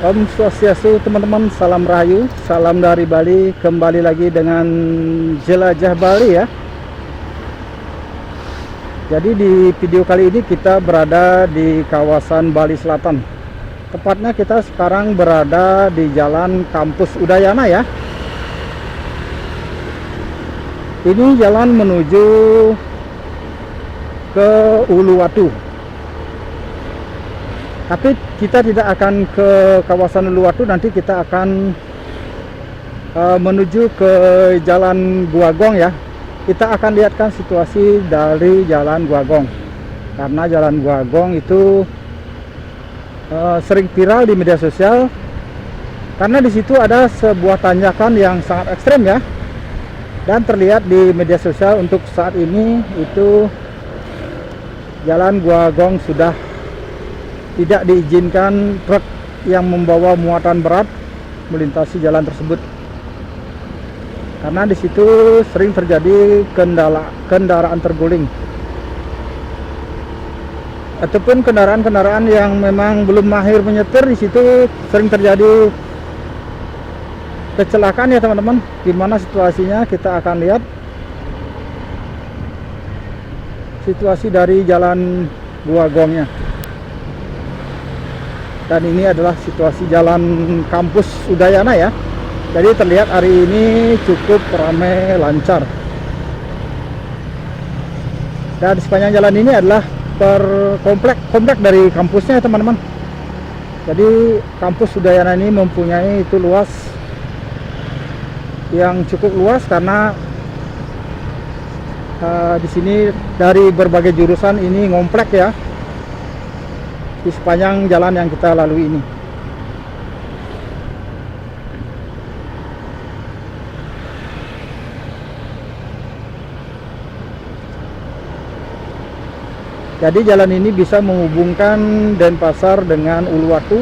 Om Swastiastu teman-teman, salam rahayu, salam dari Bali. Kembali lagi dengan jelajah Bali ya. Jadi di video kali ini kita berada di kawasan Bali Selatan. Tepatnya kita sekarang berada di Jalan Kampus Udayana ya. Ini jalan menuju ke Uluwatu. Tapi kita tidak akan ke kawasan Uluwatu, nanti kita akan menuju ke Jalan Guagong ya. Kita akan lihatkan situasi dari Jalan Guagong, karena Jalan Guagong itu sering viral di media sosial, karena di situ ada sebuah tanjakan yang sangat ekstrem ya. Dan terlihat di media sosial untuk saat ini itu Jalan Guagong sudah tidak diizinkan truk yang membawa muatan berat melintasi jalan tersebut, karena di situ sering terjadi kendaraan terguling ataupun kendaraan-kendaraan yang memang belum mahir menyetir. Di situ sering terjadi kecelakaan ya teman-teman. Gimana situasinya, kita akan lihat situasi dari Jalan Guagongnya. Dan ini adalah situasi Jalan Kampus Udayana ya. Jadi terlihat hari ini cukup ramai lancar. Dan sepanjang jalan ini adalah komplek dari kampusnya ya teman-teman. Jadi kampus Udayana ini mempunyai itu luas yang cukup luas, karena di sini dari berbagai jurusan ini ngomplek ya di sepanjang jalan yang kita lalui ini. Jadi jalan ini bisa menghubungkan Denpasar dengan Uluwatu,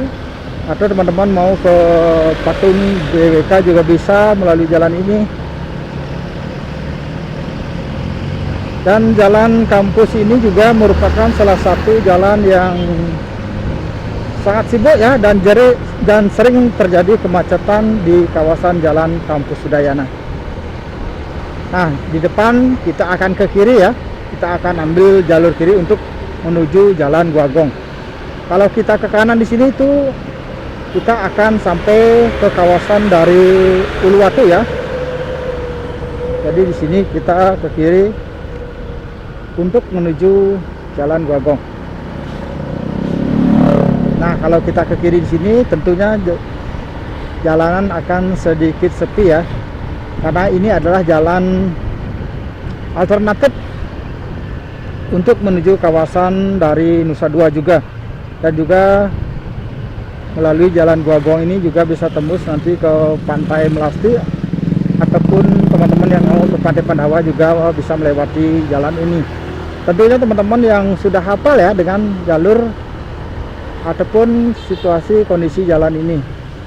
atau teman-teman mau ke Patung BWK juga bisa melalui jalan ini. Dan jalan kampus ini juga merupakan salah satu jalan yang sangat sibuk ya, dan sering terjadi kemacetan di kawasan Jalan Kampus Udayana. Nah, di depan kita akan ke kiri ya. Kita akan ambil jalur kiri untuk menuju Jalan Guagong. Kalau kita ke kanan di sini itu kita akan sampai ke kawasan dari Uluwatu ya. Jadi di sini kita ke kiri untuk menuju Jalan Guagong. Nah, kalau kita ke kiri di sini tentunya jalanan akan sedikit sepi ya, karena ini adalah jalan alternatif untuk menuju kawasan dari Nusa Dua juga. Dan juga melalui Jalan Guagong ini juga bisa tembus nanti ke Pantai Melasti, ataupun teman-teman yang mau ke Pantai Pandawa juga bisa melewati jalan ini. Tentunya teman-teman yang sudah hafal ya dengan jalur ataupun situasi kondisi jalan ini,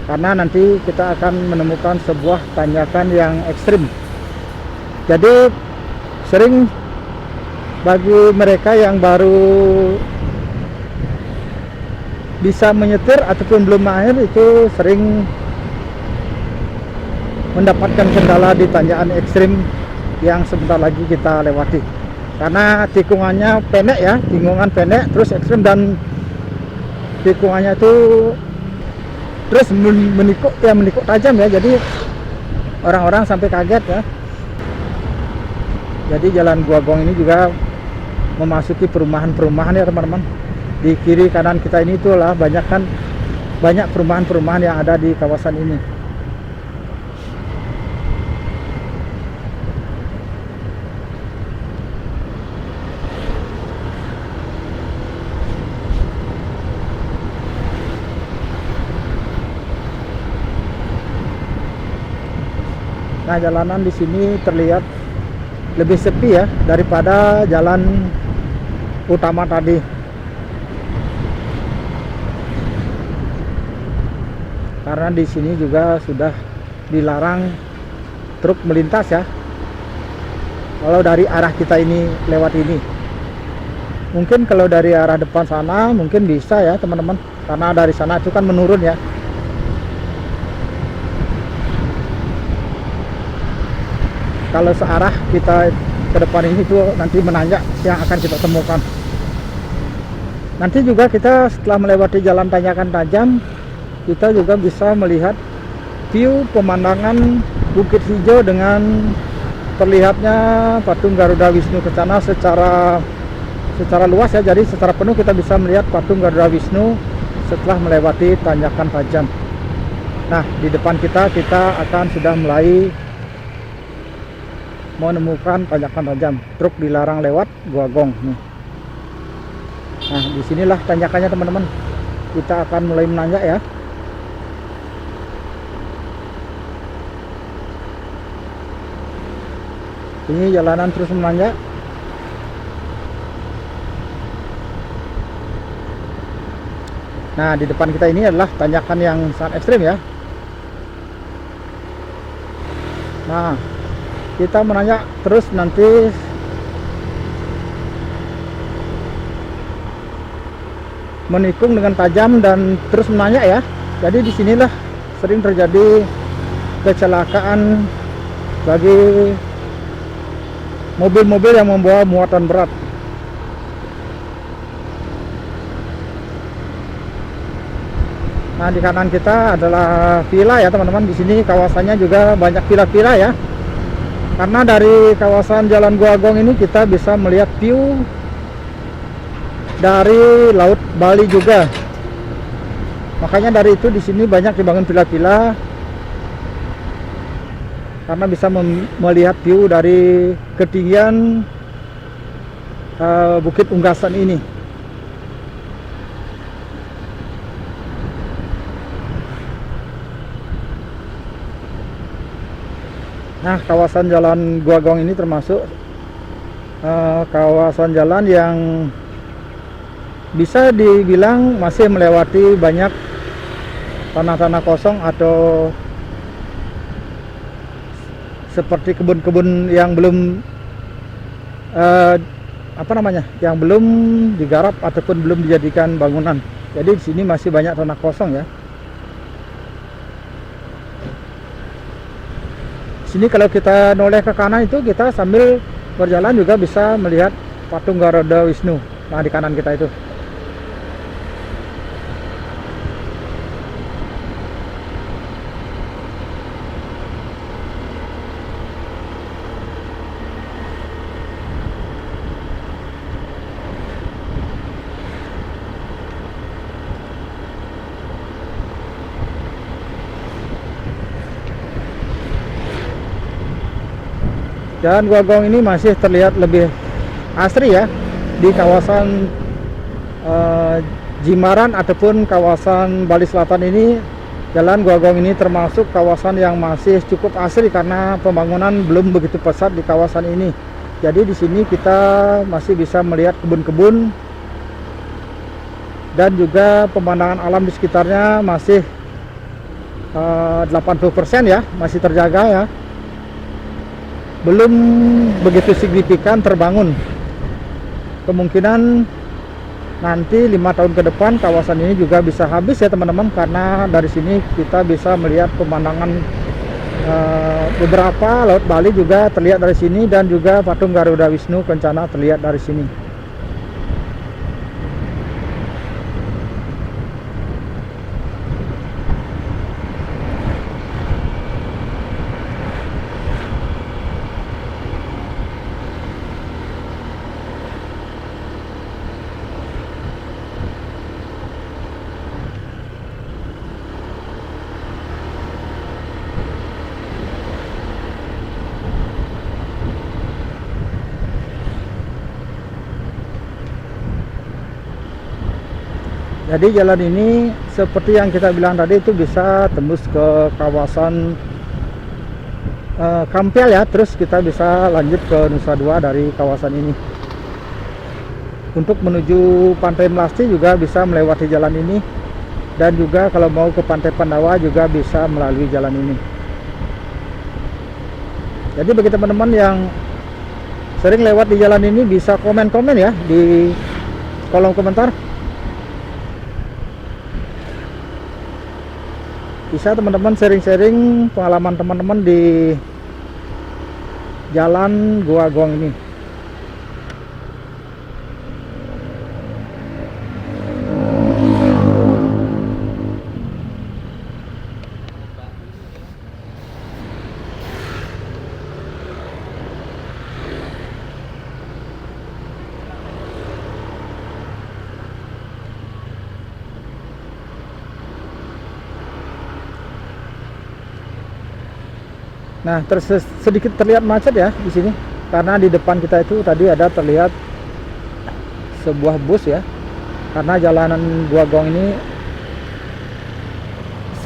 karena nanti kita akan menemukan sebuah tanjakan yang ekstrim. Jadi sering bagi mereka yang baru bisa menyetir ataupun belum mahir itu sering mendapatkan kendala di tanjakan ekstrim yang sebentar lagi kita lewati, karena tikungannya pendek ya, tikungan pendek terus ekstrim, dan tikungannya itu terus menikuk tajam ya. Jadi orang-orang sampai kaget ya. Jadi Jalan Guagong ini juga memasuki perumahan-perumahan ya teman-teman. Di kiri kanan kita ini itulah banyak perumahan-perumahan yang ada di kawasan ini. Nah, jalanan di sini terlihat lebih sepi ya daripada jalan utama tadi. Karena di sini juga sudah dilarang truk melintas ya. Kalau dari arah kita ini lewat ini. Mungkin kalau dari arah depan sana mungkin bisa ya teman-teman, karena dari sana itu kan menurun ya. kalau searah kita ke depan ini itu nanti menanjak yang akan kita temukan. Nanti juga kita setelah melewati jalan tanjakan tajam, kita juga bisa melihat view pemandangan Bukit Hijau dengan terlihatnya patung Garuda Wisnu Kencana secara luas ya. Jadi secara penuh kita bisa melihat patung Garuda Wisnu setelah melewati tanjakan tajam. Nah, di depan kita akan sudah mulai menemukan tanjakan tajam. Truk dilarang lewat, gua gong nih. Nah, disinilah tanjakannya teman-teman. Kita akan mulai menanjak ya. Ini jalanan terus menanjak. Nah, di depan kita ini adalah tanjakan yang sangat ekstrim ya. Nah, kita menanjak terus nanti menikung dengan tajam dan terus menanjak ya. Jadi disinilah sering terjadi kecelakaan bagi mobil-mobil yang membawa muatan berat. Nah, di kanan kita adalah villa ya teman-teman. Di sini kawasannya juga banyak villa-villa ya. Karena dari kawasan Jalan Gua Gong ini kita bisa melihat view dari Laut Bali juga. Makanya dari itu di sini banyak dibangun villa-villa karena bisa melihat view dari ketinggian Bukit Unggasan ini. Nah, kawasan Jalan Gua Gong ini termasuk kawasan jalan yang bisa dibilang masih melewati banyak tanah-tanah kosong atau seperti kebun-kebun yang belum yang belum digarap ataupun belum dijadikan bangunan. Jadi di sini masih banyak tanah kosong ya. Sini kalau kita noleh ke kanan itu kita sambil berjalan juga bisa melihat patung Garuda Wisnu. Nah, di kanan kita itu. Jalan Gua Gong ini masih terlihat lebih asri ya di kawasan Jimbaran ataupun kawasan Bali Selatan ini. Jalan Gua Gong ini termasuk kawasan yang masih cukup asri karena pembangunan belum begitu pesat di kawasan ini. Jadi di sini kita masih bisa melihat kebun-kebun dan juga pemandangan alam di sekitarnya masih 80% ya, masih terjaga ya. Belum begitu signifikan terbangun. Kemungkinan nanti 5 tahun ke depan kawasan ini juga bisa habis ya teman-teman, karena dari sini kita bisa melihat pemandangan beberapa Laut Bali juga terlihat dari sini, dan juga patung Garuda Wisnu Kencana terlihat dari sini. Jadi jalan ini seperti yang kita bilang tadi itu bisa tembus ke kawasan Kampel ya, terus kita bisa lanjut ke Nusa Dua dari kawasan ini. Untuk menuju Pantai Melasti juga bisa melewati jalan ini, dan juga kalau mau ke Pantai Pandawa juga bisa melalui jalan ini. Jadi bagi teman-teman yang sering lewat di jalan ini bisa komen-komen ya di kolom komentar. Bisa teman-teman sharing-sharing pengalaman teman-teman di Jalan Gua Gong ini. Nah, sedikit terlihat macet ya di sini, karena di depan kita itu tadi ada terlihat sebuah bus ya. Karena jalanan Gua Gong ini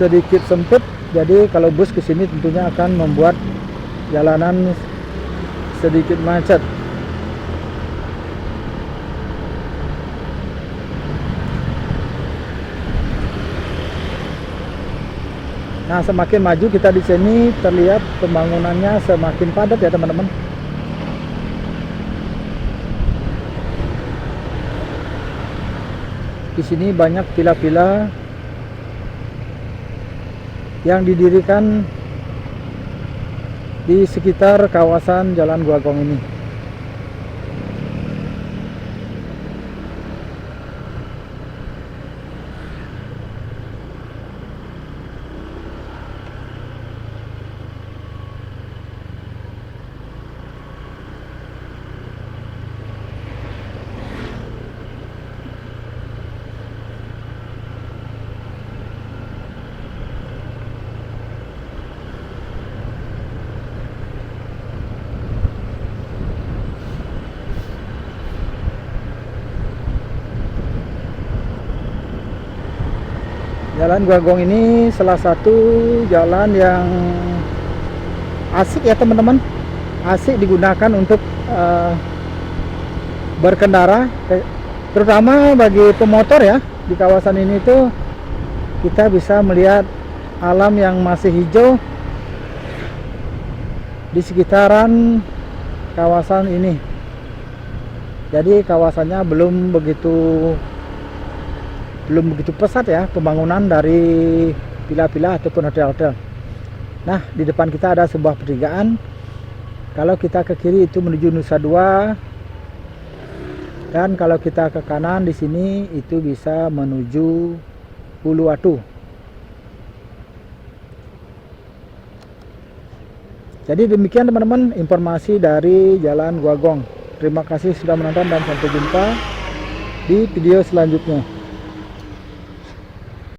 sedikit sempit, jadi kalau bus ke sini tentunya akan membuat jalanan sedikit macet. Nah, semakin maju kita di sini terlihat pembangunannya semakin padat ya teman-teman. Di sini banyak villa-villa yang didirikan di sekitar kawasan Jalan Gua Gong ini. Jalan Gua Gong ini salah satu jalan yang asik ya teman-teman, asik digunakan untuk berkendara, terutama bagi pemotor ya. Di kawasan ini tuh kita bisa melihat alam yang masih hijau di sekitaran kawasan ini. Jadi kawasannya belum begitu pesat ya pembangunan dari villa-villa ataupun hotel-hotel. Nah, di depan kita ada sebuah pertigaan. Kalau kita ke kiri itu menuju Nusa Dua, dan kalau kita ke kanan di sini itu bisa menuju Uluwatu. Jadi demikian teman-teman informasi dari Jalan Gua Gong. Terima kasih sudah menonton dan sampai jumpa di video selanjutnya.